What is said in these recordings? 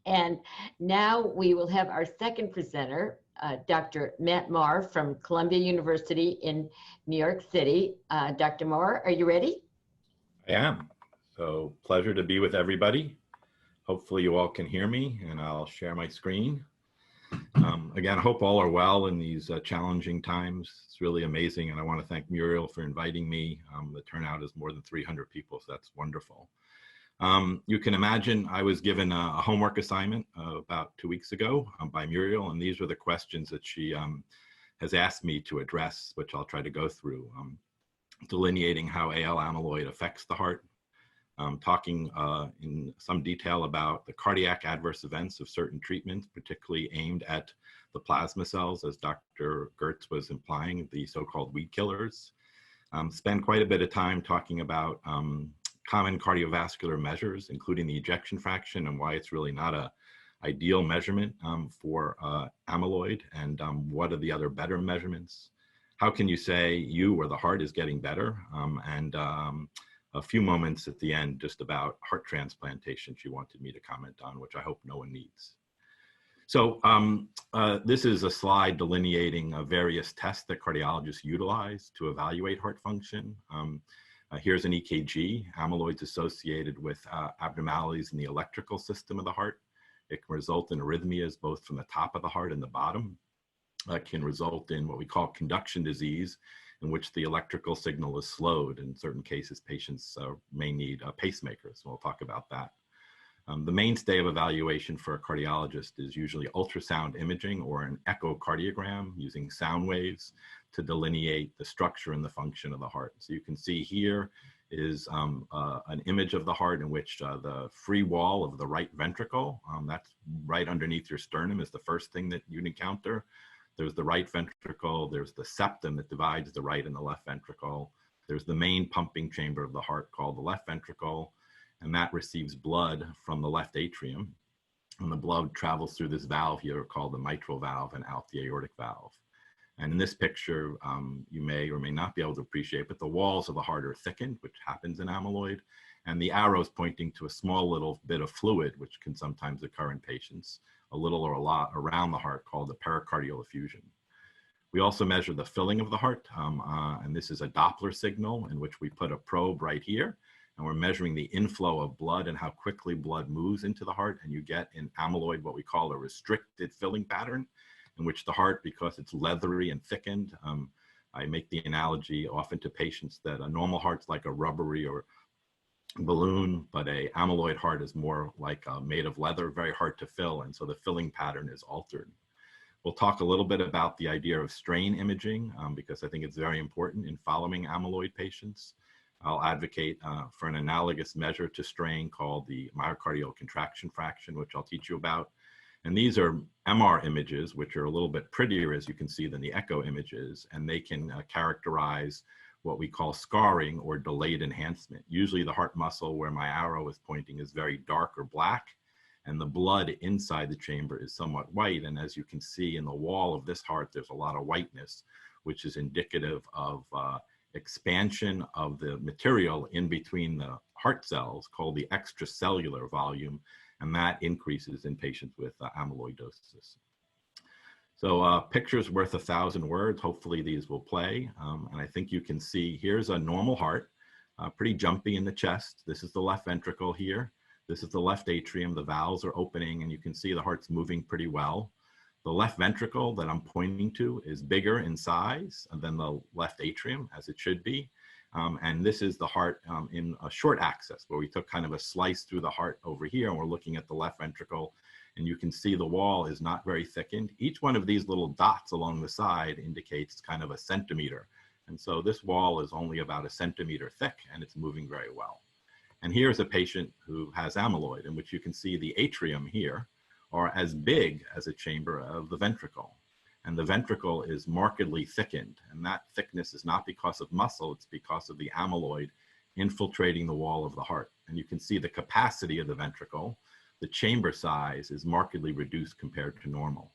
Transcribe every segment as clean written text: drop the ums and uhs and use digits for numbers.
And now we will have our second presenter, Dr. Mat Maurer from Columbia University in New York City. Dr. Maurer, are you ready? I am. So pleasure to be with everybody. Hopefully you all can hear me, and I'll share my screen. Again, I hope all are well in these challenging times. It's really amazing, and I want to thank Muriel for inviting me. The turnout is more than 300 people, so that's wonderful. You can imagine I was given a homework assignment about 2 weeks ago by Muriel, and these were the questions that she has asked me to address, which I'll try to go through. Delineating how AL amyloid affects the heart, talking in some detail about the cardiac adverse events of certain treatments, particularly aimed at the plasma cells, as Dr. Gertz was implying, the so-called weed killers. Spend quite a bit of time talking about common cardiovascular measures, including the ejection fraction and why it's really not a ideal measurement for amyloid, and what are the other better measurements. How can you say you or the heart is getting better? And a few moments at the end just about heart transplantation she wanted me to comment on, which I hope no one needs. So this is a slide delineating various tests that cardiologists utilize to evaluate heart function. Here's an EKG, amyloids associated with abnormalities in the electrical system of the heart. It can result in arrhythmias both from the top of the heart and the bottom. Can result in what we call conduction disease, in which the electrical signal is slowed. In certain cases, patients may need pacemakers. We'll talk about that. The mainstay of evaluation for a cardiologist is usually ultrasound imaging or an echocardiogram using sound waves to delineate the structure and the function of the heart. So you can see here is an image of the heart in which the free wall of the right ventricle, that's right underneath your sternum, is the first thing that you'd encounter. There's the right ventricle, there's the septum that divides the right and the left ventricle. There's the main pumping chamber of the heart called the left ventricle, and that receives blood from the left atrium. And the blood travels through this valve here called the mitral valve and out the aortic valve. And in this picture, you may or may not be able to appreciate, but the walls of the heart are thickened, which happens in amyloid. And the arrow's pointing to a small little bit of fluid, which can sometimes occur in patients, a little or a lot around the heart, called the pericardial effusion. We also measure the filling of the heart, and this is a Doppler signal in which we put a probe right here, and we're measuring the inflow of blood and how quickly blood moves into the heart, and you get in amyloid what we call a restricted filling pattern, in which the heart, because it's leathery and thickened, I make the analogy often to patients that a normal heart's like a rubbery or balloon, but a amyloid heart is more like made of leather, very hard to fill, and so the filling pattern is altered. We'll talk a little bit about the idea of strain imaging because I think it's very important in following amyloid patients. I'll advocate for an analogous measure to strain called the myocardial contraction fraction, which I'll teach you about. And these are MR images, which are a little bit prettier, as you can see, than the echo images, and they can characterize what we call scarring or delayed enhancement. Usually the heart muscle where my arrow is pointing is very dark or black, and the blood inside the chamber is somewhat white. And as you can see in the wall of this heart, there's a lot of whiteness, which is indicative of expansion of the material in between the heart cells called the extracellular volume, and that increases in patients with amyloidosis. So picture's worth 1,000 words. Hopefully these will play. And I think you can see here's a normal heart, pretty jumpy in the chest. This is the left ventricle here. This is the left atrium. The valves are opening and you can see the heart's moving pretty well. The left ventricle that I'm pointing to is bigger in size than the left atrium, as it should be. And this is the heart in a short axis, where we took kind of a slice through the heart over here, and we're looking at the left ventricle. And you can see the wall is not very thickened. Each one of these little dots along the side indicates kind of a centimeter. And so this wall is only about a centimeter thick, and it's moving very well. And here's a patient who has amyloid, in which you can see the atrium here are as big as a chamber of the ventricle. And the ventricle is markedly thickened. And that thickness is not because of muscle, it's because of the amyloid infiltrating the wall of the heart. And you can see the capacity of the ventricle. The chamber size is markedly reduced compared to normal.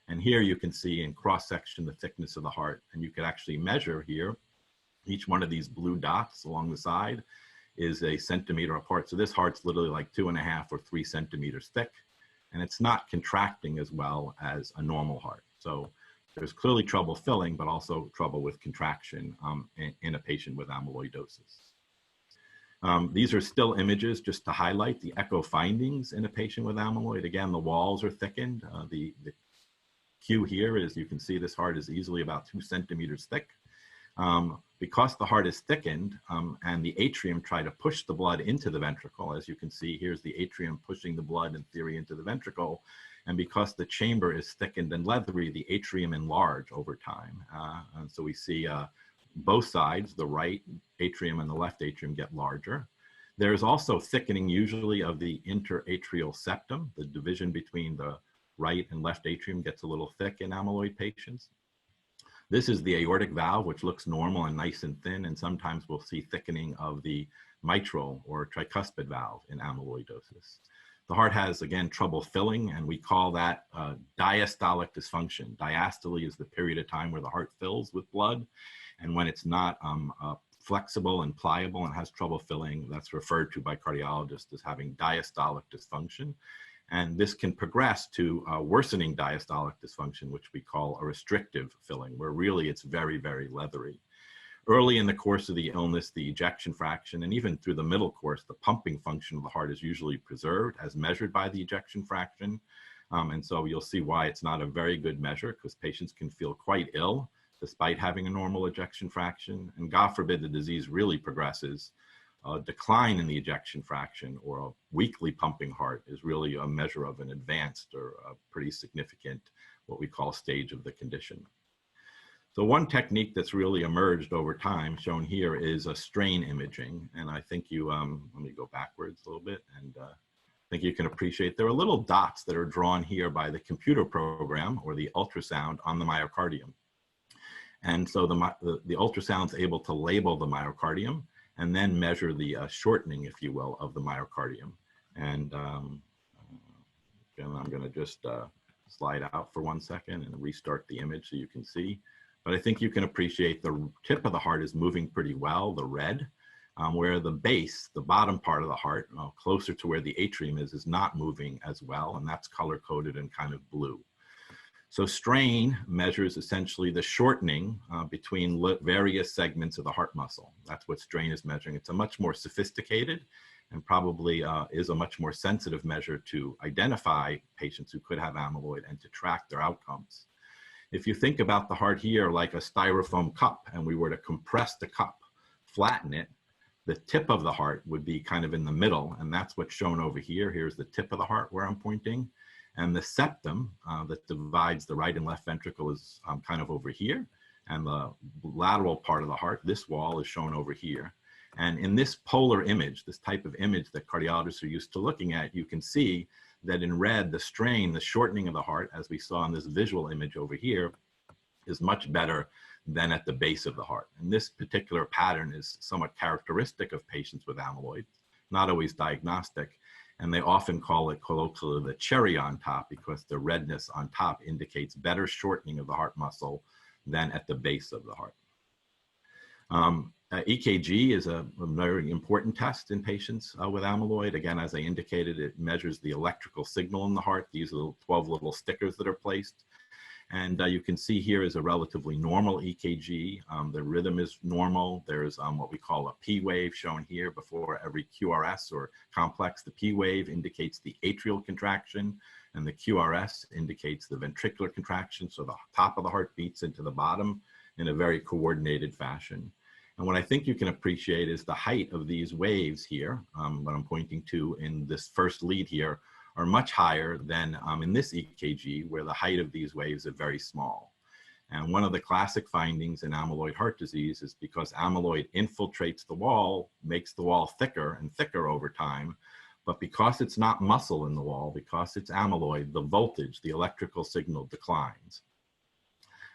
And here you can see in cross-section the thickness of the heart. And you can actually measure here, each one of these blue dots along the side is a centimeter apart. So this heart's literally like 2.5 or 3 centimeters thick. and it's not contracting as well as a normal heart. So there's clearly trouble filling, but also trouble with contraction in a patient with amyloidosis. These are still images just to highlight the echo findings in a patient with amyloid. Again, the walls are thickened. The cue here is you can see this heart is easily about 2 centimeters thick. Because the heart is thickened and the atrium try to push the blood into the ventricle, as you can see, here's the atrium pushing the blood in theory into the ventricle. And because the chamber is thickened and leathery, the atrium enlarge over time. And so we see both sides, the right atrium and the left atrium, get larger. There's also thickening usually of the interatrial septum. The division between the right and left atrium gets a little thick in amyloid patients. This is the aortic valve, which looks normal and nice and thin, and sometimes we'll see thickening of the mitral or tricuspid valve in amyloidosis. The heart has, again, trouble filling, and we call that diastolic dysfunction. Diastole is the period of time where the heart fills with blood, and when it's not flexible and pliable and has trouble filling, that's referred to by cardiologists as having diastolic dysfunction. And this can progress to worsening diastolic dysfunction, which we call a restrictive filling, where really it's very, very leathery. Early in the course of the illness, the ejection fraction, and even through the middle course, the pumping function of the heart is usually preserved as measured by the ejection fraction. And so you'll see why it's not a very good measure, because patients can feel quite ill despite having a normal ejection fraction. And God forbid the disease really progresses. A decline in the ejection fraction or a weakly pumping heart is really a measure of an advanced or a pretty significant, what we call, stage of the condition. So one technique that's really emerged over time, shown here, is a strain imaging. And I think you, let me go backwards a little bit, and I think you can appreciate there are little dots that are drawn here by the computer program or the ultrasound on the myocardium. And so the ultrasound's able to label the myocardium and then measure the shortening, if you will, of the myocardium. And again, I'm gonna just slide out for 1 second and restart the image so you can see. But I think you can appreciate the tip of the heart is moving pretty well, the red, where the base, the bottom part of the heart, closer to where the atrium is not moving as well, and that's color-coded in kind of blue. So strain measures essentially the shortening between various segments of the heart muscle. That's what strain is measuring. It's a much more sophisticated and probably is a much more sensitive measure to identify patients who could have amyloid and to track their outcomes. If you think about the heart here like a styrofoam cup, and we were to compress the cup, flatten it, the tip of the heart would be kind of in the middle, and that's what's shown over here. Here's the tip of the heart where I'm pointing. And the septum that divides the right and left ventricle is kind of over here. And the lateral part of the heart, this wall, is shown over here. And in this polar image, this type of image that cardiologists are used to looking at, you can see that in red, the strain, the shortening of the heart, as we saw in this visual image over here, is much better than at the base of the heart. And this particular pattern is somewhat characteristic of patients with amyloid, not always diagnostic. And they often call it colloquially the cherry on top, because the redness on top indicates better shortening of the heart muscle than at the base of the heart. EKG is a very important test in patients with amyloid. Again, as I indicated, it measures the electrical signal in the heart. These are the 12 little stickers that are placed. And you can see here is a relatively normal EKG. The rhythm is normal. There's what we call a P wave shown here before every QRS or complex. The P wave indicates the atrial contraction, and the QRS indicates the ventricular contraction. So the top of the heart beats into the bottom in a very coordinated fashion. And what I think you can appreciate is the height of these waves here, what I'm pointing to in this first lead here, are much higher than in this EKG, where the height of these waves are very small. And one of the classic findings in amyloid heart disease is because amyloid infiltrates the wall, makes the wall thicker and thicker over time, but because it's not muscle in the wall, because it's amyloid, the voltage, the electrical signal declines.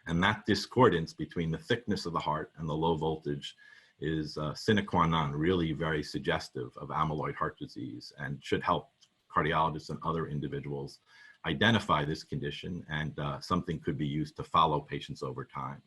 And that discordance between the thickness of the heart and the low voltage is sine qua non, really very suggestive of amyloid heart disease, and should help cardiologists and other individuals identify this condition, and something could be used to follow patients over time.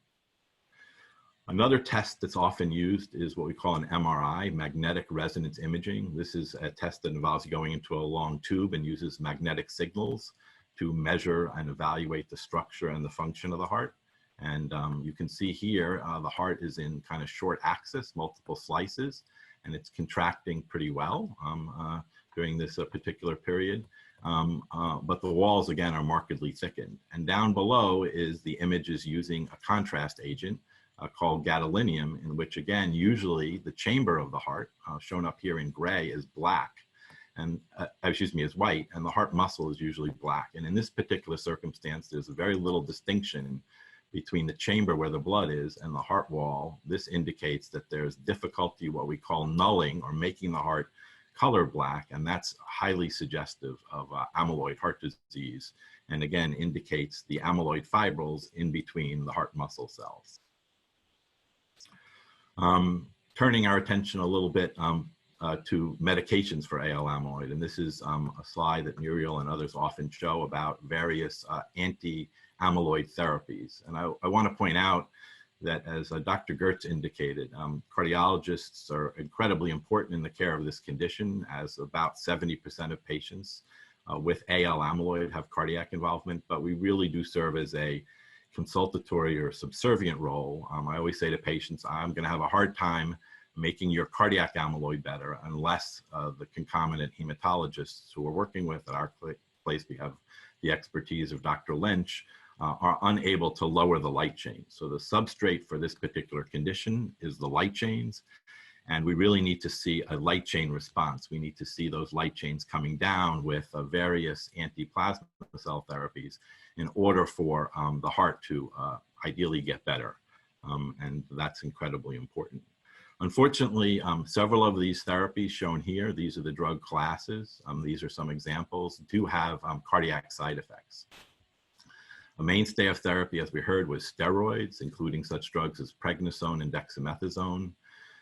Another test that's often used is what we call an MRI, magnetic resonance imaging. This is a test that involves going into a long tube and uses magnetic signals to measure and evaluate the structure and the function of the heart. And you can see here, the heart is in kind of short axis, multiple slices, and it's contracting pretty well during this particular period. But the walls, again, are markedly thickened. And down below is the images using a contrast agent called gadolinium, in which, again, usually the chamber of the heart, shown up here in gray, is black, and is white, and the heart muscle is usually black. And in this particular circumstance, there's very little distinction between the chamber where the blood is and the heart wall. This indicates that there's difficulty, what we call nulling, or making the heart color black, and that's highly suggestive of amyloid heart disease, and again indicates the amyloid fibrils in between the heart muscle cells. Turning our attention a little bit to medications for AL amyloid, and this is a slide that Muriel and others often show about various anti-amyloid therapies. And I want to point out that, as Dr. Gertz indicated, cardiologists are incredibly important in the care of this condition, as about 70% of patients with AL amyloid have cardiac involvement, but we really do serve as a consultatory or subservient role. I always say to patients, I'm going to have a hard time making your cardiac amyloid better unless the concomitant hematologists who we're working with at our place, we have the expertise of Dr. Lynch, are unable to lower the light chain. So the substrate for this particular condition is the light chains, and we really need to see a light chain response. We need to see those light chains coming down with various anti-plasma cell therapies in order for the heart to ideally get better, and that's incredibly important. Unfortunately, several of these therapies shown here, these are the drug classes, these are some examples, do have cardiac side effects. A mainstay of therapy, as we heard, was steroids, including such drugs as prednisone and dexamethasone.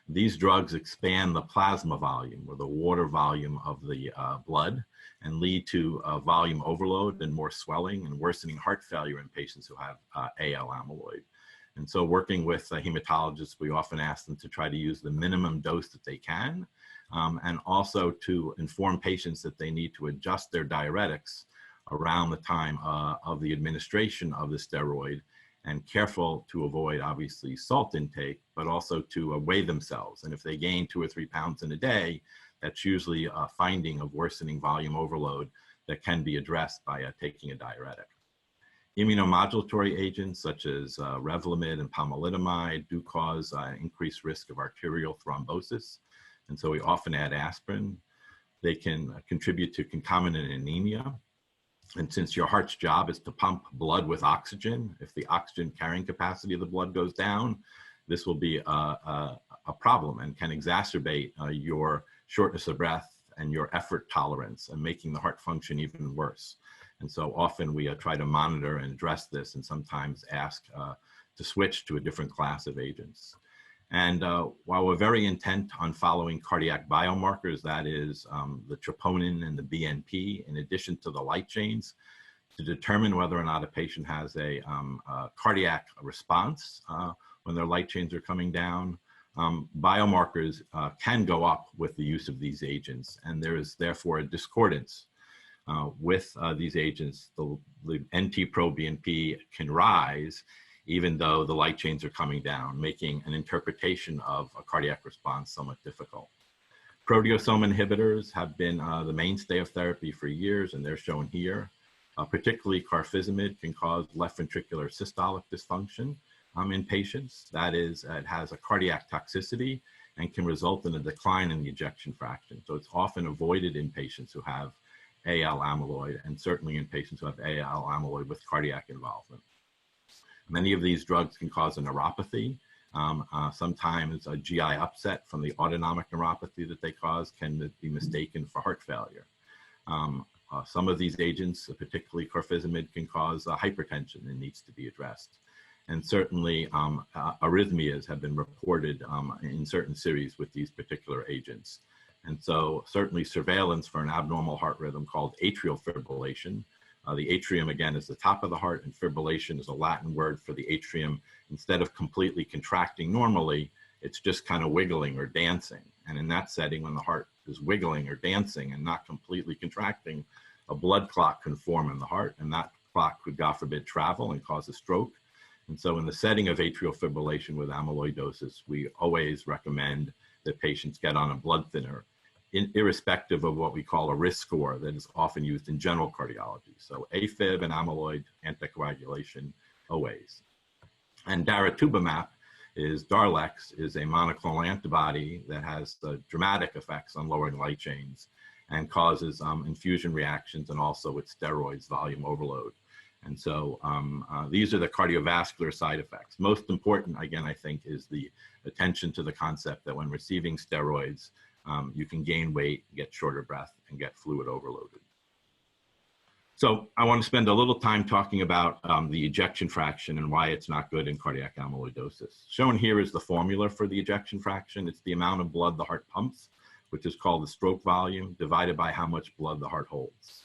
These drugs expand the plasma volume, or the water volume of the blood, and lead to volume overload and more swelling and worsening heart failure in patients who have AL amyloid. And so working with hematologists, we often ask them to try to use the minimum dose that they can, and also to inform patients that they need to adjust their diuretics around the time of the administration of the steroid, and careful to avoid, obviously, salt intake, but also to weigh themselves. And if they gain 2 or 3 pounds in a day, that's usually a finding of worsening volume overload that can be addressed by taking a diuretic. Immunomodulatory agents such as Revlimid and pomalidomide do cause increased risk of arterial thrombosis, and so we often add aspirin. They can contribute to concomitant anemia, and since your heart's job is to pump blood with oxygen, if the oxygen carrying capacity of the blood goes down, this will be a problem and can exacerbate your shortness of breath and your effort tolerance, and making the heart function even worse. And so often we try to monitor and address this, and sometimes ask to switch to a different class of agents. And while we're very intent on following cardiac biomarkers, that is the troponin and the BNP, in addition to the light chains, to determine whether or not a patient has a cardiac response when their light chains are coming down, biomarkers can go up with the use of these agents, and there is therefore a discordance with these agents. The NT-proBNP can rise even though the light chains are coming down, making an interpretation of a cardiac response somewhat difficult. Proteasome inhibitors have been the mainstay of therapy for years, and they're shown here. Particularly carfilzomib can cause left ventricular systolic dysfunction in patients. That is, it has a cardiac toxicity and can result in a decline in the ejection fraction. So it's often avoided in patients who have AL amyloid, and certainly in patients who have AL amyloid with cardiac involvement. Many of these drugs can cause a neuropathy. Sometimes a GI upset from the autonomic neuropathy that they cause can be mistaken for heart failure. Some of these agents, particularly carfilzomib, can cause hypertension and needs to be addressed. And certainly arrhythmias have been reported in certain series with these particular agents. And so certainly surveillance for an abnormal heart rhythm called atrial fibrillation The atrium, again, is the top of the heart, and fibrillation is a Latin word for the atrium. Instead of completely contracting normally, it's just kind of wiggling or dancing. And in that setting, when the heart is wiggling or dancing and not completely contracting, a blood clot can form in the heart, and that clot could, God forbid, travel and cause a stroke. And so in the setting of atrial fibrillation with amyloidosis, we always recommend that patients get on a blood thinner, irrespective of what we call a risk score that is often used in general cardiology. So AFib and amyloid anticoagulation always. And daratumumab is Darlex, is a monoclonal antibody that has dramatic effects on lowering light chains and causes infusion reactions, and also with steroids, volume overload. And so these are the cardiovascular side effects. Most important, again, I think, is the attention to the concept that when receiving steroids, you can gain weight, get shorter breath, and get fluid overloaded. So I want to spend a little time talking about the ejection fraction and why it's not good in cardiac amyloidosis. Shown here is the formula for the ejection fraction. It's the amount of blood the heart pumps, which is called the stroke volume, divided by how much blood the heart holds.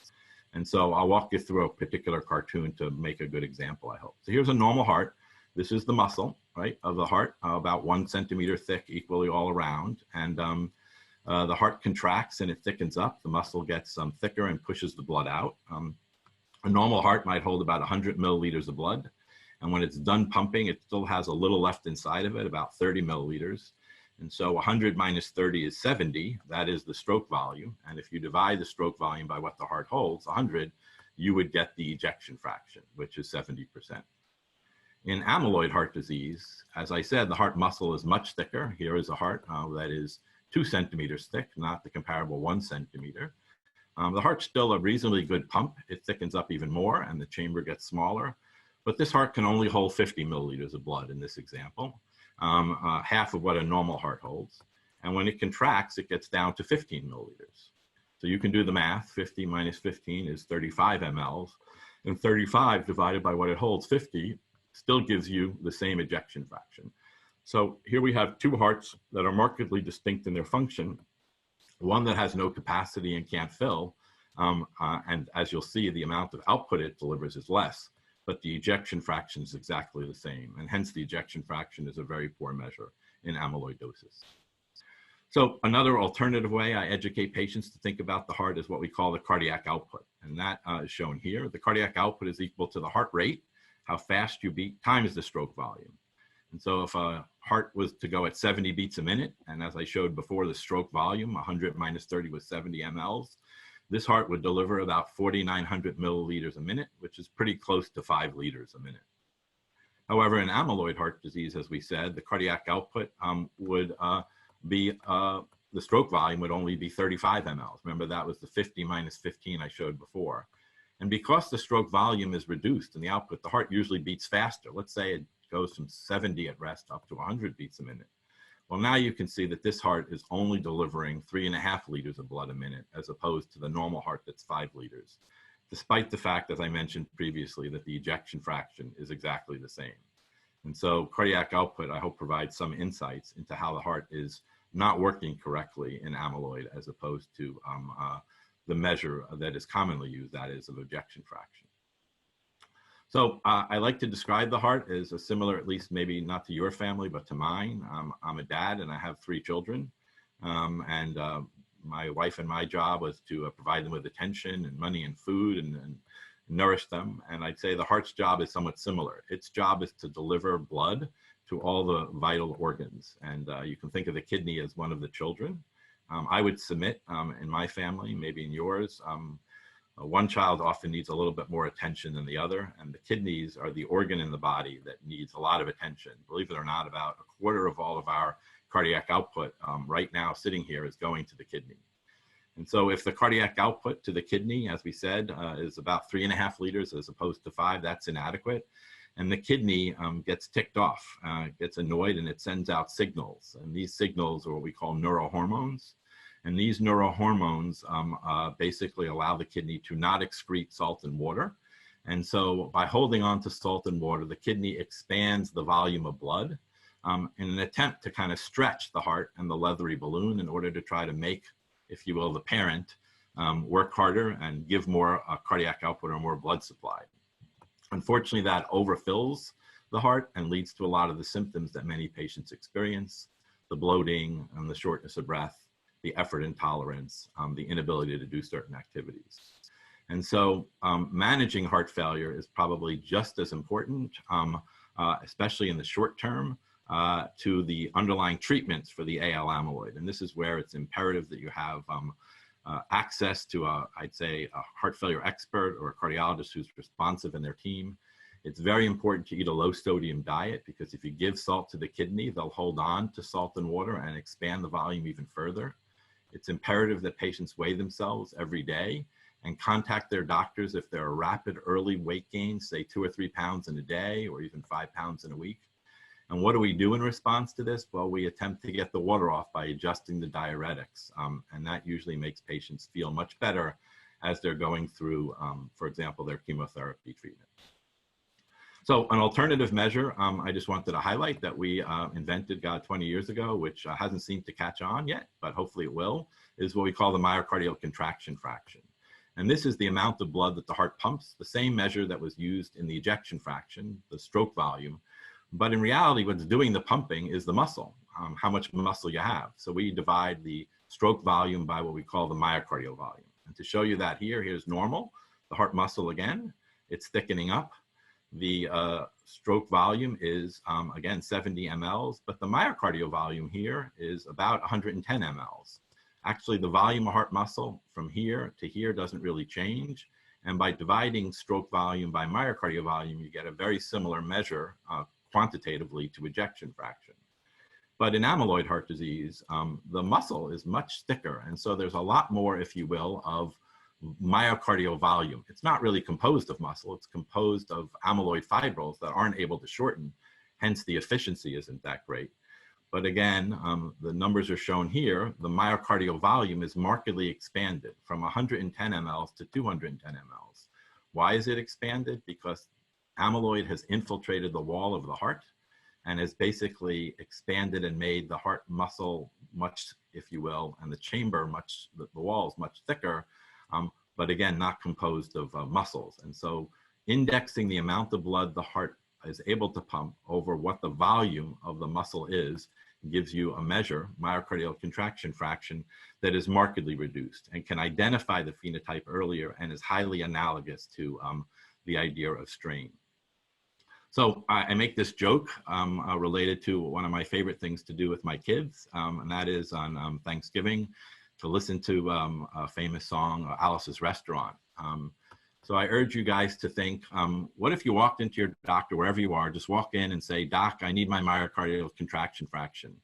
And so I'll walk you through a particular cartoon to make a good example, I hope. So here's a normal heart. This is the muscle, right, of the heart, about 1 centimeter thick, equally all around. And the heart contracts and it thickens up. The muscle gets thicker and pushes the blood out. A normal heart might hold about 100 milliliters of blood. And when it's done pumping, it still has a little left inside of it, about 30 milliliters. And so 100 minus 30 is 70. That is the stroke volume. And if you divide the stroke volume by what the heart holds, 100, you would get the ejection fraction, which is 70%. In amyloid heart disease, as I said, the heart muscle is much thicker. Here is a heart that is 2 centimeters thick, not the comparable 1 centimeter. The heart's still a reasonably good pump. It thickens up even more and the chamber gets smaller. But this heart can only hold 50 milliliters of blood in this example. Half of what a normal heart holds. And when it contracts, it gets down to 15 milliliters. So you can do the math. 50 minus 15 is 35 mLs. And 35 divided by what it holds, 50, still gives you the same ejection fraction. So here we have two hearts that are markedly distinct in their function. One that has no capacity and can't fill. And as you'll see, the amount of output it delivers is less. But the ejection fraction is exactly the same. And hence the ejection fraction is a very poor measure in amyloidosis. So another alternative way I educate patients to think about the heart is what we call the cardiac output. And that is shown here. The cardiac output is equal to the heart rate, how fast you beat, times the stroke volume. And so if a heart was to go at 70 beats a minute, and as I showed before, the stroke volume, 100 minus 30 was 70 mLs, this heart would deliver about 4,900 milliliters a minute, which is pretty close to 5 liters a minute. However, in amyloid heart disease, as we said, the cardiac output would be, the stroke volume would only be 35 mLs. Remember, that was the 50 minus 15 I showed before. And because the stroke volume is reduced in the output, the heart usually beats faster. Let's say it goes from 70 at rest up to 100 beats a minute. Well, now you can see that this heart is only delivering 3.5 liters of blood a minute, as opposed to the normal heart that's 5 liters, despite the fact, as I mentioned previously, that the ejection fraction is exactly the same. And so cardiac output, I hope, provides some insights into how the heart is not working correctly in amyloid, as opposed to the measure that is commonly used, that is, of ejection fraction. So I like to describe the heart as a similar, at least maybe not to your family, but to mine. I'm a dad and I have 3 children. My wife and my job was to provide them with attention and money and food and nourish them. And I'd say the heart's job is somewhat similar. Its job is to deliver blood to all the vital organs. And you can think of the kidney as one of the children. I would submit in my family, maybe in yours, one child often needs a little bit more attention than the other, and the kidneys are the organ in the body that needs a lot of attention. Believe it or not, about 1/4 of all of our cardiac output right now sitting here is going to the kidney. And so if the cardiac output to the kidney, as we said, is about 3.5 liters as opposed to 5, that's inadequate. And the kidney gets ticked off, gets annoyed, and it sends out signals. And these signals are what we call neurohormones. And these neurohormones basically allow the kidney to not excrete salt and water. And so by holding on to salt and water, the kidney expands the volume of blood in an attempt to kind of stretch the heart and the leathery balloon in order to try to make, if you will, the parent work harder and give more cardiac output or more blood supply. Unfortunately, that overfills the heart and leads to a lot of the symptoms that many patients experience: the bloating and the shortness of breath, the effort intolerance, the inability to do certain activities. And so managing heart failure is probably just as important, especially in the short term, to the underlying treatments for the AL amyloid. And this is where it's imperative that you have access to, I'd say, a heart failure expert or a cardiologist who's responsive in their team. It's very important to eat a low sodium diet, because if you give salt to the kidney, they'll hold on to salt and water and expand the volume even further. It's imperative that patients weigh themselves every day and contact their doctors if there are rapid early weight gains, say 2 or 3 pounds in a day or even 5 pounds in a week. And what do we do in response to this? Well, we attempt to get the water off by adjusting the diuretics. And that usually makes patients feel much better as they're going through, for example, their chemotherapy treatment. So an alternative measure, I just wanted to highlight that we invented 20 years ago, which hasn't seemed to catch on yet, but hopefully it will, is what we call the myocardial contraction fraction. And this is the amount of blood that the heart pumps, the same measure that was used in the ejection fraction, the stroke volume. But in reality, what's doing the pumping is the muscle, how much muscle you have. So we divide the stroke volume by what we call the myocardial volume. And to show you that here's normal, the heart muscle again, it's thickening up. The stroke volume is, again, 70 mLs, but the myocardial volume here is about 110 mLs. Actually, the volume of heart muscle from here to here doesn't really change. And by dividing stroke volume by myocardial volume, you get a very similar measure quantitatively to ejection fraction. But in amyloid heart disease, the muscle is much thicker. And so there's a lot more, if you will, of myocardial volume. It's not really composed of muscle. It's composed of amyloid fibrils that aren't able to shorten. Hence, the efficiency isn't that great. But again, the numbers are shown here. The myocardial volume is markedly expanded from 110 mLs to 210 mLs. Why is it expanded? Because amyloid has infiltrated the wall of the heart and has basically expanded and made the heart muscle much, if you will, and the chamber much, the walls much thicker, but again, not composed of muscles. And so indexing the amount of blood the heart is able to pump over what the volume of the muscle is gives you a measure, myocardial contraction fraction, that is markedly reduced and can identify the phenotype earlier and is highly analogous to the idea of strain. So I make this joke related to one of my favorite things to do with my kids, and that is on Thanksgiving to listen to a famous song, Alice's Restaurant. So I urge you guys to think, what if you walked into your doctor, wherever you are, just walk in and say, "Doc, I need my myocardial contraction fraction,"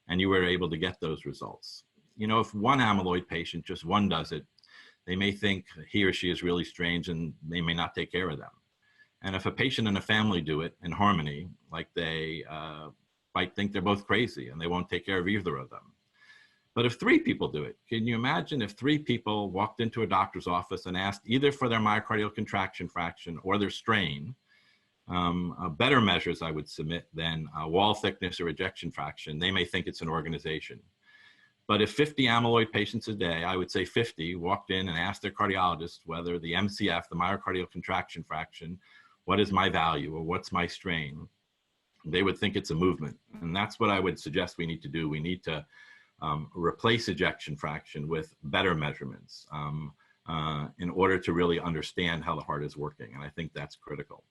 and you were able to get those results. You know, if one amyloid patient, just one does it, they may think he or she is really strange and they may not take care of them. And if a patient and a family do it in harmony, like they might think they're both crazy and they won't take care of either of them. But if 3 people do it, can you imagine if 3 people walked into a doctor's office and asked either for their myocardial contraction fraction or their strain, better measures I would submit than wall thickness or ejection fraction, they may think it's an organization. But if 50 amyloid patients a day, I would say 50, walked in and asked their cardiologist whether the MCF, the myocardial contraction fraction, what is my value or what's my strain, they would think it's a movement. And that's what I would suggest we need to do. We need to replace ejection fraction with better measurements in order to really understand how the heart is working. And I think that's critical.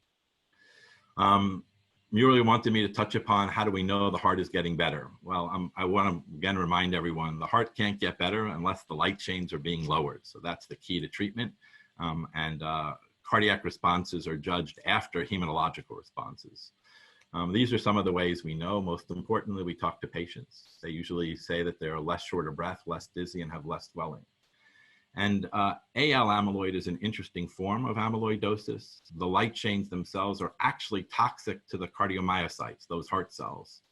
You really wanted me to touch upon how do we know the heart is getting better? Well, I want to again remind everyone, the heart can't get better unless the light chains are being lowered. So that's the key to treatment. Cardiac responses are judged after hematological responses. These are some of the ways we know. Most importantly, we talk to patients. They usually say that they're less short of breath, less dizzy, and have less swelling. And AL amyloid is an interesting form of amyloidosis. The light chains themselves are actually toxic to the cardiomyocytes, those heart cells.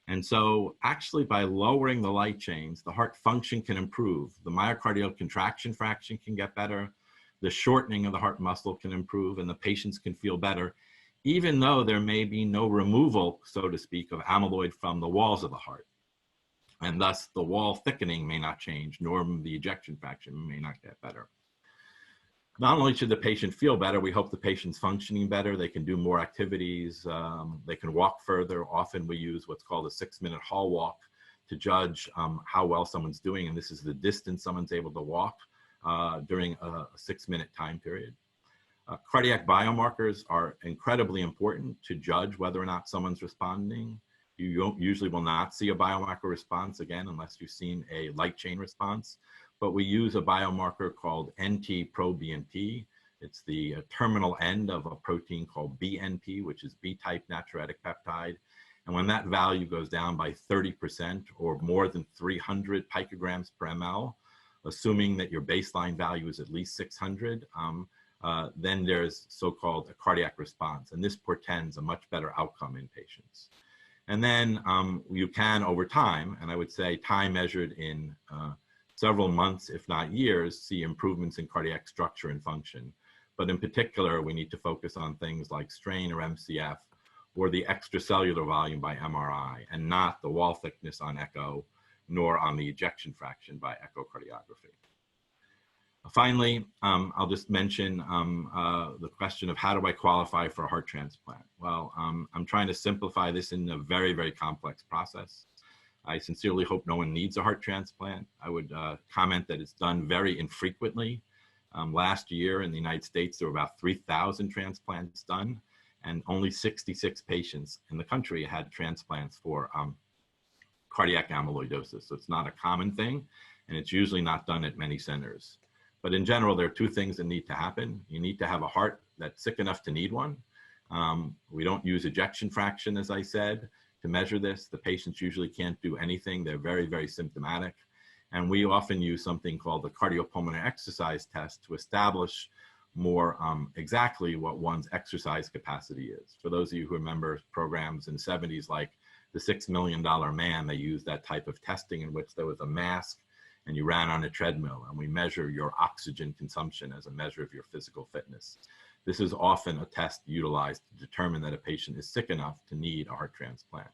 And so actually by lowering the light chains, the heart function can improve. The myocardial contraction fraction can get better. The shortening of the heart muscle can improve, and the patients can feel better, even though there may be no removal, so to speak, of amyloid from the walls of the heart. and thus the wall thickening may not change, nor the ejection fraction may not get better. Not only should the patient feel better, we hope the patient's functioning better. They can do more activities. They can walk further. Often we use what's called a 6-minute hall walk to judge how well someone's doing. And this is the distance someone's able to walk during a 6-minute time period. Cardiac biomarkers are incredibly important to judge whether or not someone's responding. You usually will not see a biomarker response again unless you've seen a light chain response. But we use a biomarker called NT-proBNP. It's the terminal end of a protein called BNP, which is B-type natriuretic peptide. And when that value goes down by 30% or more than 300 picograms per ml, assuming that your baseline value is at least 600, then there's so-called a cardiac response. And this portends a much better outcome in patients. And then you can, over time, and I would say time measured in several months, if not years, see improvements in cardiac structure and function. But in particular, we need to focus on things like strain or MCF or the extracellular volume by MRI, and not the wall thickness on echo, nor on the ejection fraction by echocardiography. Finally, I'll just mention the question of how do I qualify for a heart transplant? Well, I'm trying to simplify this in a very, very complex process. I sincerely hope no one needs a heart transplant. I would comment that it's done very infrequently. Last year in the United States, there were about 3,000 transplants done, and only 66 patients in the country had transplants for cardiac amyloidosis. So it's not a common thing, and it's usually not done at many centers. But in general, there are two things that need to happen. You need to have a heart that's sick enough to need one. We don't use ejection fraction, as I said, to measure this. The patients usually can't do anything. They're very, very symptomatic. And we often use something called the cardiopulmonary exercise test to establish more exactly what one's exercise capacity is. For those of you who remember programs in the 70s, like the $6 Million Man, they used that type of testing in which there was a mask and you ran on a treadmill, and we measure your oxygen consumption as a measure of your physical fitness. This is often a test utilized to determine that a patient is sick enough to need a heart transplant.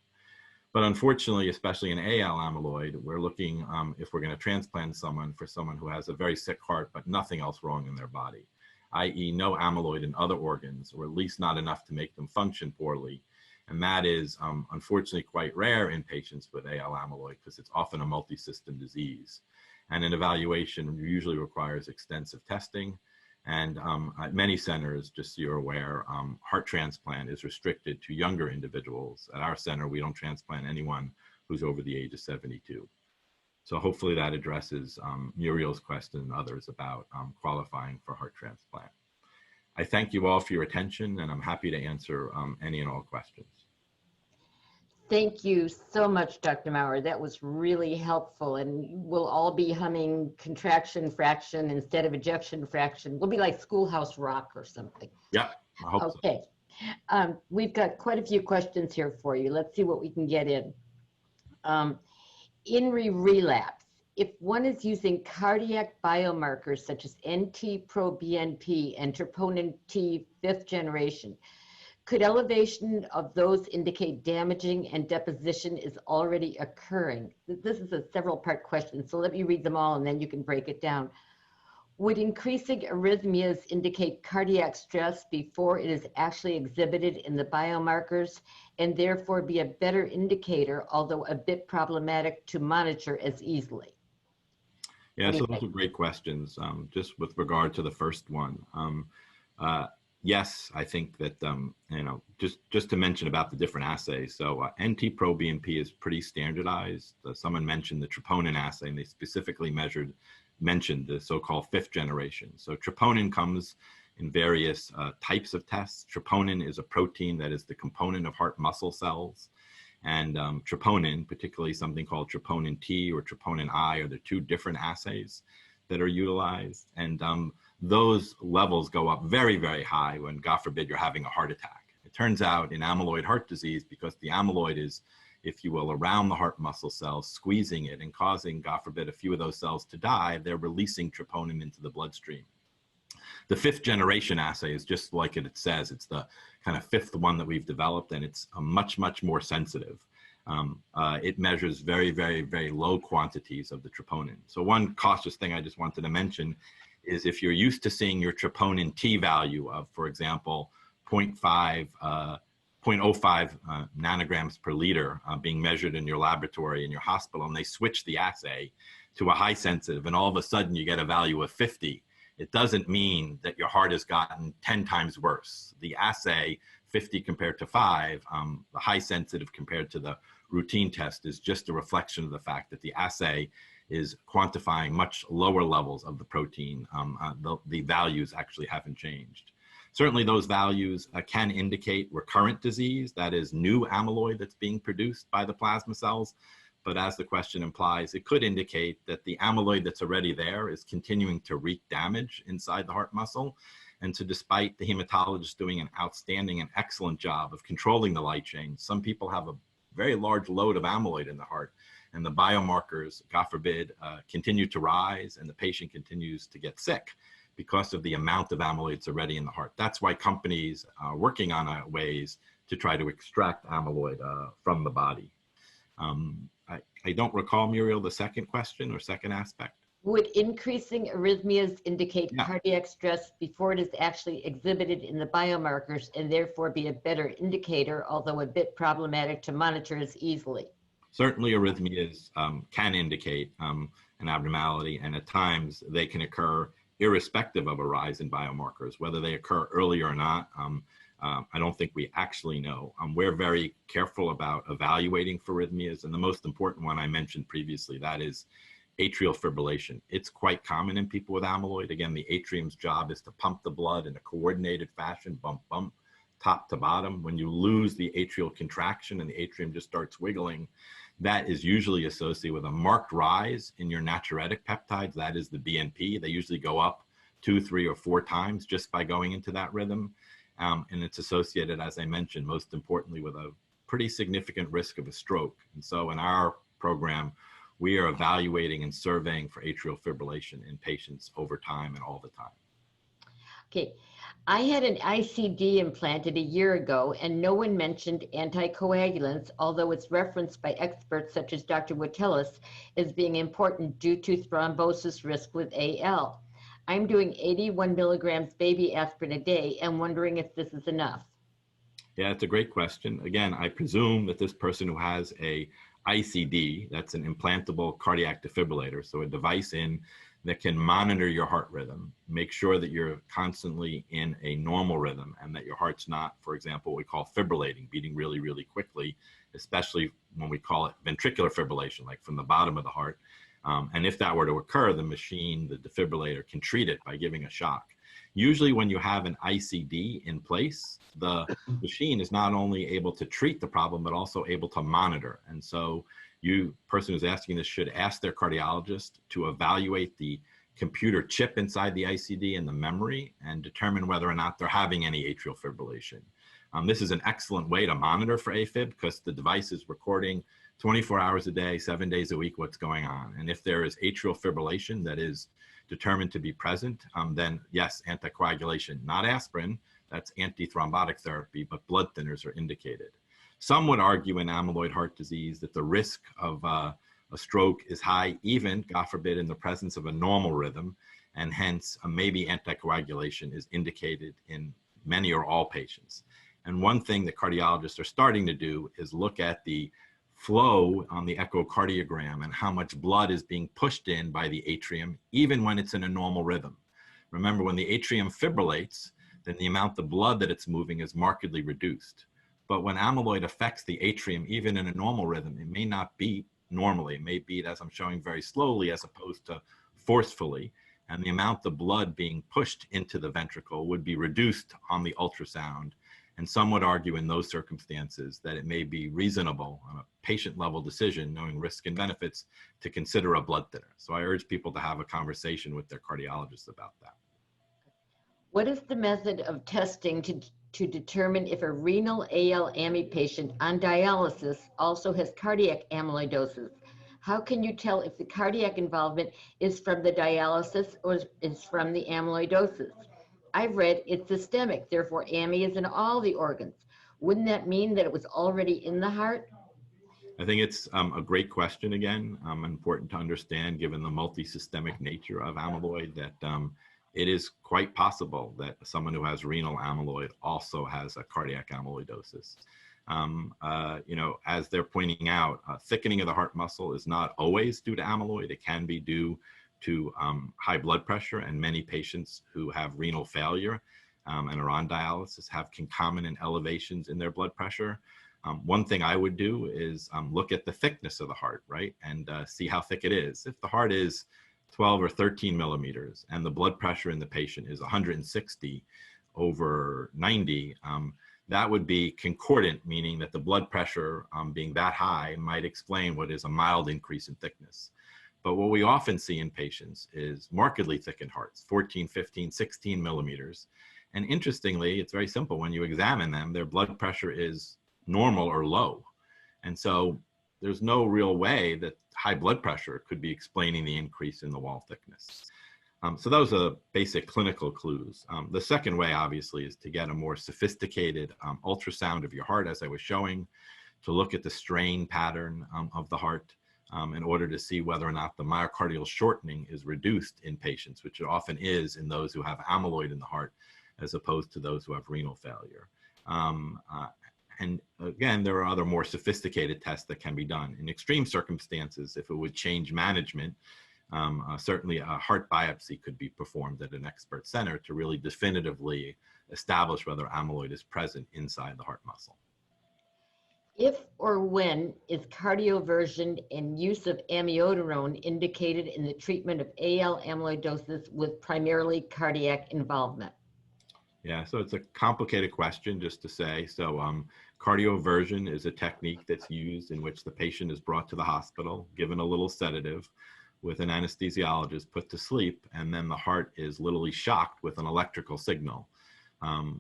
But unfortunately, especially in AL amyloid, we're looking, if we're going to transplant someone, for someone who has a very sick heart but nothing else wrong in their body, i.e. no amyloid in other organs, or at least not enough to make them function poorly. And that is unfortunately quite rare in patients with AL amyloid because it's often a multi-system disease. And an evaluation usually requires extensive testing. And at many centers, just so you're aware, heart transplant is restricted to younger individuals. At our center, we don't transplant anyone who's over the age of 72. So hopefully that addresses Muriel's question and others about qualifying for heart transplant. I thank you all for your attention, and I'm happy to answer any and all questions. Thank you so much, Dr. Maurer. That was really helpful, and we'll all be humming contraction fraction instead of ejection fraction. We'll be like Schoolhouse Rock or something. Yeah, I hope so. Okay. We've got quite a few questions here for you. Let's see what we can get in. In relapse, if one is using cardiac biomarkers such as NT-proBNP and troponin T 5th generation, could elevation of those indicate damaging and deposition is already occurring? This is a several-part question, so let me read them all and then you can break it down. Would increasing arrhythmias indicate cardiac stress before it is actually exhibited in the biomarkers and therefore be a better indicator, although a bit problematic to monitor as easily? Yeah, so those are great questions. Just with regard to the first one, yes, I think that, just to mention about the different assays. So NT-proBNP is pretty standardized. Someone mentioned the troponin assay, and they specifically mentioned the so-called 5th generation. So troponin comes in various types of tests. Troponin is a protein that is the component of heart muscle cells. And troponin, particularly something called troponin T or troponin I, are the two different assays that are utilized. And those levels go up very, very high when, God forbid, you're having a heart attack. It turns out in amyloid heart disease, because the amyloid is, if you will, around the heart muscle cells, squeezing it and causing, God forbid, a few of those cells to die, they're releasing troponin into the bloodstream. The 5th generation assay is just like it says. It's the kind of 5th one that we've developed, and it's much, much more sensitive. It measures very, very, very low quantities of the troponin. So one cautious thing I just wanted to mention is if you're used to seeing your troponin T value of, for example, 0.05 nanograms per liter being measured in your laboratory in your hospital, and they switch the assay to a high sensitive, and all of a sudden you get a value of 50, it doesn't mean that your heart has gotten 10 times worse. The assay, 50 compared to 5, the high sensitive compared to the routine test, is just a reflection of the fact that the assay is quantifying much lower levels of the protein. The values actually haven't changed. Certainly those values can indicate recurrent disease, that is new amyloid that's being produced by the plasma cells. But as the question implies, it could indicate that the amyloid that's already there is continuing to wreak damage inside the heart muscle. And so despite the hematologist doing an outstanding and excellent job of controlling the light chain, some people have a very large load of amyloid in the heart, and the biomarkers, God forbid, continue to rise, and the patient continues to get sick because of the amount of amyloid that's already in the heart. That's why companies are working on ways to try to extract amyloid from the body. I don't recall, Muriel, the second question or second aspect. Would increasing arrhythmias indicate cardiac stress before it is actually exhibited in the biomarkers and therefore be a better indicator, although a bit problematic to monitor as easily? Certainly arrhythmias can indicate an abnormality, and at times they can occur irrespective of a rise in biomarkers, whether they occur early or not. I don't think we actually know. We're very careful about evaluating for arrhythmias, and the most important one I mentioned previously, that is atrial fibrillation. It's quite common in people with amyloid. Again, the atrium's job is to pump the blood in a coordinated fashion, bump, bump, top to bottom. When you lose the atrial contraction and the atrium just starts wiggling, that is usually associated with a marked rise in your natriuretic peptides. That is the BNP. They usually go up 2, 3, or 4 times just by going into that rhythm. And it's associated, as I mentioned, most importantly with a pretty significant risk of a stroke. And so in our program, we are evaluating and surveying for atrial fibrillation in patients over time and all the time. Okay, I had an ICD implanted a year ago, and no one mentioned anticoagulants, although it's referenced by experts such as Dr. Watellis as being important due to thrombosis risk with AL. I'm doing 81 milligrams baby aspirin a day and wondering if this is enough. Yeah, it's a great question. Again, I presume that this person who has a ICD, that's an implantable cardiac defibrillator, so a device that can monitor your heart rhythm, make sure that you're constantly in a normal rhythm and that your heart's not, for example, what we call fibrillating, beating really, really quickly, especially when we call it ventricular fibrillation, like from the bottom of the heart. And if that were to occur, the machine, the defibrillator, can treat it by giving a shock. Usually when you have an ICD in place, the machine is not only able to treat the problem, but also able to monitor. And so person who's asking this should ask their cardiologist to evaluate the computer chip inside the ICD and the memory and determine whether or not they're having any atrial fibrillation. This is an excellent way to monitor for AFib because the device is recording 24 hours a day, 7 days a week, what's going on. And if there is atrial fibrillation that is determined to be present, then yes, anticoagulation, not aspirin, that's antithrombotic therapy, but blood thinners are indicated. Some would argue in amyloid heart disease that the risk of a stroke is high, even, God forbid, in the presence of a normal rhythm, and hence maybe anticoagulation is indicated in many or all patients. And one thing that cardiologists are starting to do is look at the flow on the echocardiogram and how much blood is being pushed in by the atrium, even when it's in a normal rhythm. Remember, when the atrium fibrillates, then the amount of blood that it's moving is markedly reduced. But when amyloid affects the atrium, even in a normal rhythm, it may not beat normally. It may beat, as I'm showing, very slowly as opposed to forcefully. And the amount of blood being pushed into the ventricle would be reduced on the ultrasound. And some would argue in those circumstances that it may be reasonable on a patient level decision, knowing risk and benefits, to consider a blood thinner. So I urge people to have a conversation with their cardiologist about that. What is the method of testing to determine if a renal AL-AMI patient on dialysis also has cardiac amyloidosis? How can you tell if the cardiac involvement is from the dialysis or is from the amyloidosis? I've read it's systemic, therefore AMI is in all the organs. Wouldn't that mean that it was already in the heart? I think it's a great question again. Important to understand, given the multisystemic nature of amyloid, that it is quite possible that someone who has renal amyloid also has a cardiac amyloidosis. As they're pointing out, thickening of the heart muscle is not always due to amyloid. It can be due to high blood pressure, and many patients who have renal failure and are on dialysis have concomitant elevations in their blood pressure. One thing I would do is look at the thickness of the heart, right? And see how thick it is. If the heart is 12 or 13 millimeters and the blood pressure in the patient is 160 over 90, that would be concordant, meaning that the blood pressure being that high might explain what is a mild increase in thickness. But what we often see in patients is markedly thickened hearts, 14, 15, 16 millimeters. And interestingly, it's very simple. When you examine them, their blood pressure is normal or low. And so there's no real way that high blood pressure could be explaining the increase in the wall thickness. So those are basic clinical clues. The second way, obviously, is to get a more sophisticated ultrasound of your heart, as I was showing, to look at the strain pattern of the heart in order to see whether or not the myocardial shortening is reduced in patients, which it often is in those who have amyloid in the heart, as opposed to those who have renal failure. And again, there are other more sophisticated tests that can be done. In extreme circumstances, if it would change management, certainly a heart biopsy could be performed at an expert center to really definitively establish whether amyloid is present inside the heart muscle. If or when is cardioversion and use of amiodarone indicated in the treatment of AL amyloidosis with primarily cardiac involvement? Yeah, so it's a complicated question, just to say. So cardioversion is a technique that's used in which the patient is brought to the hospital, given a little sedative, with an anesthesiologist put to sleep, and then the heart is literally shocked with an electrical signal.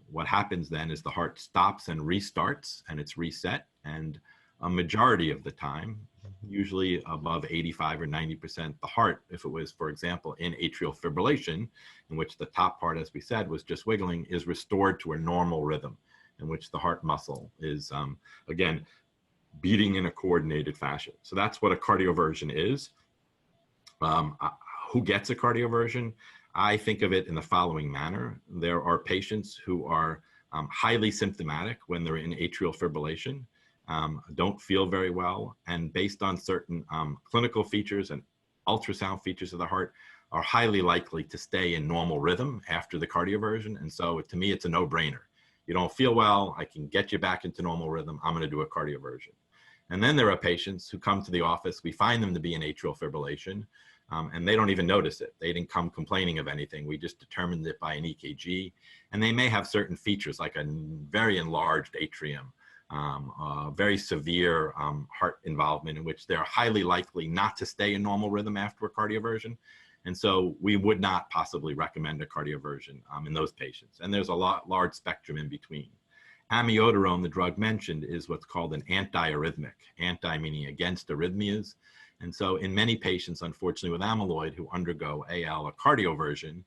What happens then is the heart stops and restarts, and it's reset. And a majority of the time, usually above 85 or 90%, the heart, if it was, for example, in atrial fibrillation, in which the top part, as we said, was just wiggling, is restored to a normal rhythm in which the heart muscle is, again, beating in a coordinated fashion. So that's what a cardioversion is. Who gets a cardioversion? I think of it in the following manner. There are patients who are highly symptomatic when they're in atrial fibrillation, don't feel very well, and based on certain clinical features and ultrasound features of the heart, are highly likely to stay in normal rhythm after the cardioversion. And so to me, it's a no-brainer. You don't feel well, I can get you back into normal rhythm, I'm gonna do a cardioversion. And then there are patients who come to the office, we find them to be in atrial fibrillation, and they don't even notice it. They didn't come complaining of anything. We just determined it by an EKG. And they may have certain features like a very enlarged atrium, very severe heart involvement in which they're highly likely not to stay in normal rhythm after a cardioversion. And so we would not possibly recommend a cardioversion in those patients. And there's a large spectrum in between. Amiodarone, the drug mentioned, is what's called an antiarrhythmic, anti meaning against arrhythmias. And so in many patients, unfortunately, with amyloid who undergo AL or cardioversion,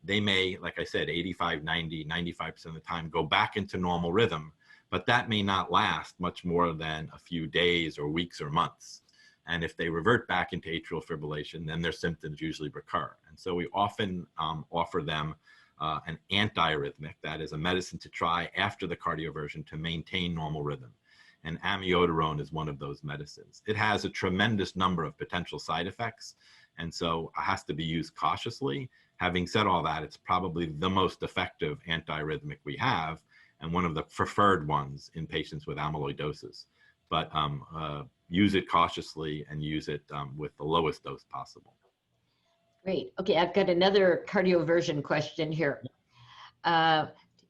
they may, like I said, 85, 90, 95% of the time go back into normal rhythm, but that may not last much more than a few days or weeks or months. And if they revert back into atrial fibrillation, then their symptoms usually recur. And so we often offer them an antiarrhythmic, that is a medicine to try after the cardioversion to maintain normal rhythm. And amiodarone is one of those medicines. It has a tremendous number of potential side effects, and so it has to be used cautiously. Having said all that, it's probably the most effective antiarrhythmic we have, and one of the preferred ones in patients with amyloidosis. But use it cautiously and use it with the lowest dose possible. Great. Okay, I've got another cardioversion question here.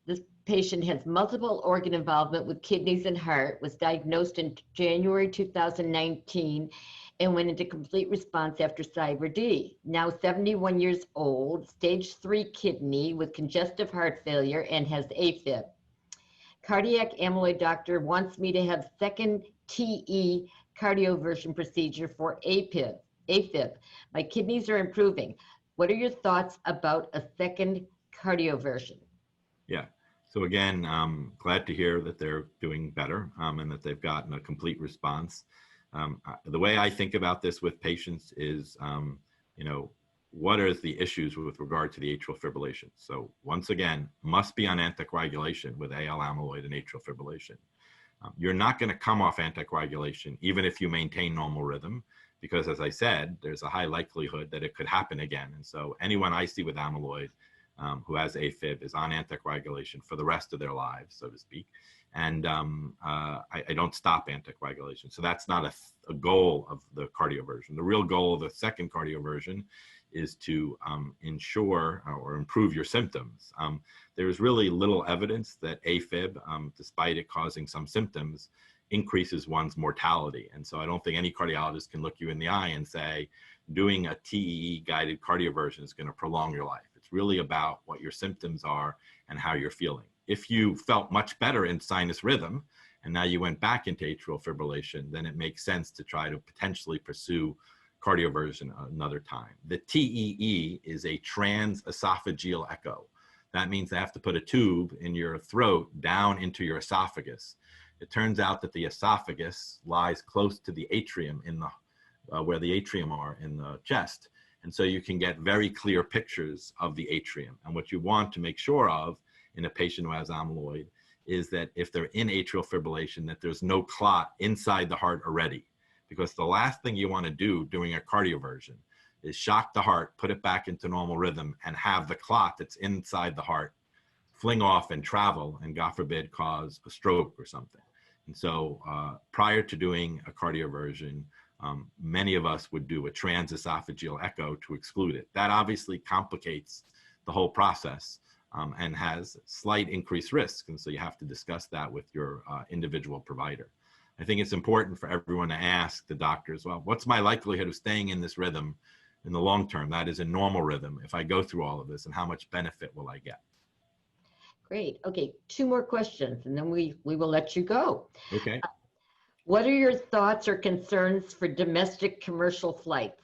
This patient has multiple organ involvement with kidneys and heart, was diagnosed in January 2019, and went into complete response after CyberD. Now 71 years old, stage 3 kidney with congestive heart failure, and has AFib. Cardiac amyloid doctor wants me to have second TE cardioversion procedure for AFib. My kidneys are improving. What are your thoughts about a second cardioversion? Yeah. So again, glad to hear that they're doing better and that they've gotten a complete response. The way I think about this with patients is, you know, what are the issues with regard to the atrial fibrillation? So once again, must be on anticoagulation with AL amyloid and atrial fibrillation. You're not going to come off anticoagulation even if you maintain normal rhythm, because as I said, there's a high likelihood that it could happen again. And so anyone I see with amyloid who has AFib is on anticoagulation for the rest of their lives, so to speak. And I don't stop anticoagulation. So that's not a goal of the cardioversion. The real goal of the second cardioversion is to ensure or improve your symptoms. There is really little evidence that AFib, despite it causing some symptoms, increases one's mortality. And so I don't think any cardiologist can look you in the eye and say, doing a TEE guided cardioversion is going to prolong your life. It's really about what your symptoms are and how you're feeling. If you felt much better in sinus rhythm, and now you went back into atrial fibrillation, then it makes sense to try to potentially pursue cardioversion another time. The TEE is a transesophageal echo. That means they have to put a tube in your throat down into your esophagus. It turns out that the esophagus lies close to the atrium in the where the atrium are in the chest. And so you can get very clear pictures of the atrium. And what you want to make sure of in a patient who has amyloid is that if they're in atrial fibrillation, that there's no clot inside the heart already. Because the last thing you want to do during a cardioversion is shock the heart, put it back into normal rhythm, and have the clot that's inside the heart fling off and travel and, God forbid, cause a stroke or something. And so prior to doing a cardioversion, many of us would do a transesophageal echo to exclude it. That obviously complicates the whole process and has slight increased risk. And so you have to discuss that with your individual provider. I think it's important for everyone to ask the doctors, well, what's my likelihood of staying in this rhythm in the long term? That is a normal rhythm if I go through all of this, and how much benefit will I get? Great. Okay, 2 more questions, and then we will let you go. Okay. What are your thoughts or concerns for domestic commercial flights?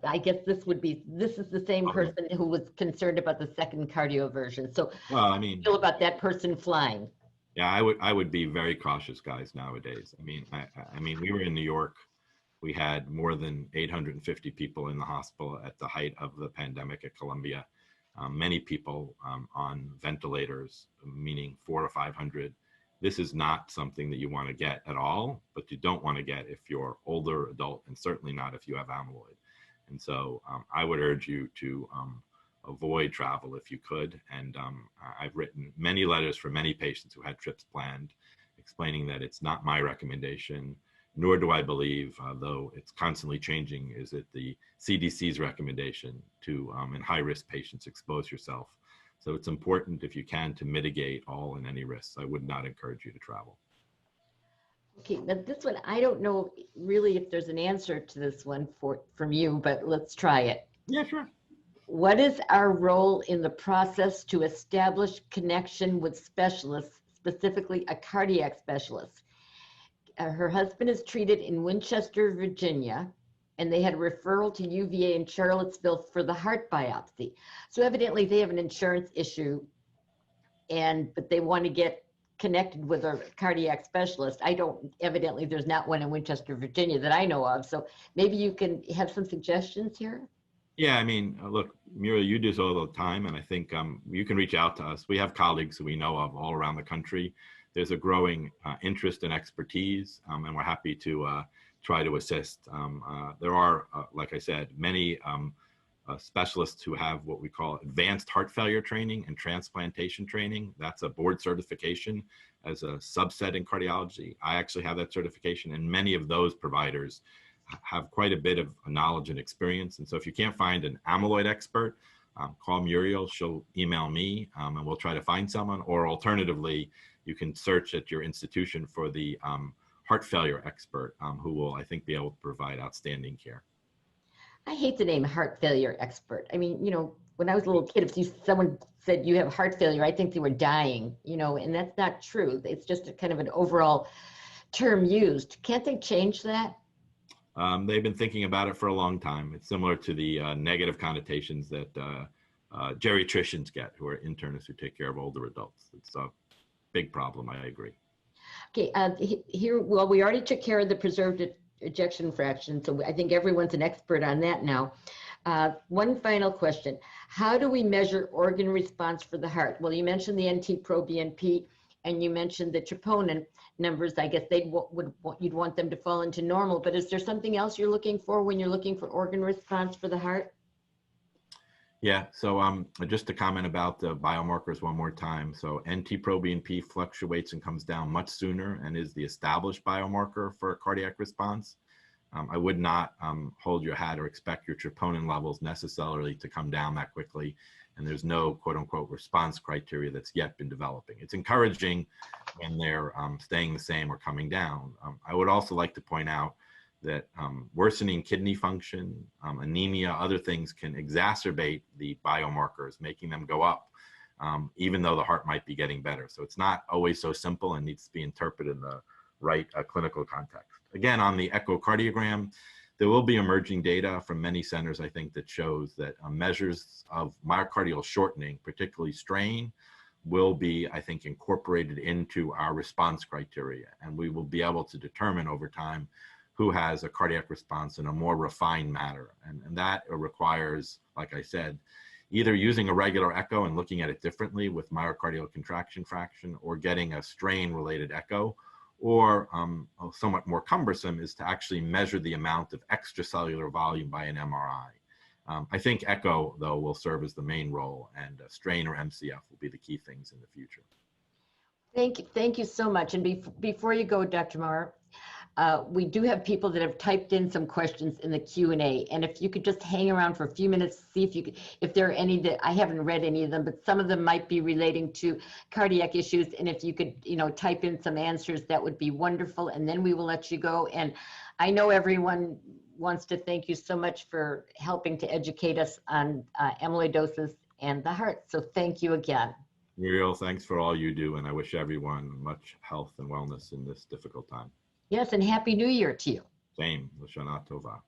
I guess this is the same person who was concerned about the second cardioversion. So well, I mean, feel about that person flying? Yeah, I would be very cautious, guys, nowadays. I mean, we were in New York. We had more than 850 people in the hospital at the height of the pandemic at Columbia. Many people on ventilators, meaning 400 or 500. This is not something that you want to get at all, but you don't want to get if you're older adult, and certainly not if you have amyloid. And so I would urge you to avoid travel if you could. And I've written many letters for many patients who had trips planned, explaining that it's not my recommendation, nor do I believe, though it's constantly changing, is it the CDC's recommendation to, in high-risk patients, expose yourself. So it's important, if you can, to mitigate all and any risks. I would not encourage you to travel. Okay, now this one, I don't know really if there's an answer to this one from you, but let's try it. Yeah, sure. What is our role in the process to establish connection with specialists, specifically a cardiac specialist? Her husband is treated in Winchester, Virginia, and they had a referral to UVA in Charlottesville for the heart biopsy. So evidently they have an insurance issue, but they want to get connected with a cardiac specialist. Evidently there's not one in Winchester, Virginia that I know of. So maybe you can have some suggestions here. Yeah, I mean, look, Muriel, you do this all the time, and I think you can reach out to us. We have colleagues who we know of all around the country. There's a growing interest and expertise, and we're happy to try to assist. There are, like I said, many specialists who have what we call advanced heart failure training and transplantation training. That's a board certification as a subset in cardiology. I actually have that certification, and many of those providers have quite a bit of knowledge and experience. And so if you can't find an amyloid expert, call Muriel, she'll email me, and we'll try to find someone. Or alternatively, you can search at your institution for the heart failure expert who will, I think, be able to provide outstanding care. I hate the name heart failure expert. I mean, when I was a little kid, if someone said you have heart failure, I think they were dying, and that's not true. It's just a kind of an overall term used. Can't they change that? They've been thinking about it for a long time. It's similar to the negative connotations that geriatricians get, who are internists who take care of older adults. It's a big problem, I agree. Okay, here, well, we already took care of the preserved ejection fraction, so I think everyone's an expert on that now. One final question. How do we measure organ response for the heart? Well, you mentioned the NT-proBNP, and you mentioned the troponin numbers. I guess you'd want them to fall into normal, but is there something else you're looking for when you're looking for organ response for the heart? Yeah, so just to comment about the biomarkers one more time. So NT-proBNP fluctuates and comes down much sooner and is the established biomarker for cardiac response. I would not hold your hat or expect your troponin levels necessarily to come down that quickly. And there's no quote unquote response criteria that's yet been developing. It's encouraging when they're staying the same or coming down. I would also like to point out that worsening kidney function, anemia, other things can exacerbate the biomarkers, making them go up, even though the heart might be getting better. So it's not always so simple and needs to be interpreted in the right clinical context. Again, on the echocardiogram, there will be emerging data from many centers, I think, that shows that measures of myocardial shortening, particularly strain, will be, I think, incorporated into our response criteria. And we will be able to determine over time who has a cardiac response in a more refined manner. And that requires, like I said, either using a regular echo and looking at it differently with myocardial contraction fraction, or getting a strain-related echo, or somewhat more cumbersome is to actually measure the amount of extracellular volume by an MRI. I think echo, though, will serve as the main role, and strain or MCF will be the key things in the future. Thank you so much. And before you go, Dr. Maurer, we do have people that have typed in some questions in the Q&A, and if you could just hang around for a few minutes, see if there are any that I haven't read any of them, but some of them might be relating to cardiac issues, and if you could, type in some answers, that would be wonderful, and then we will let you go. And I know everyone wants to thank you so much for helping to educate us on amyloidosis and the heart. So thank you again. Muriel, thanks for all you do, and I wish everyone much health and wellness in this difficult time. Yes, and Happy New Year to you. Same. L'Shana Tova.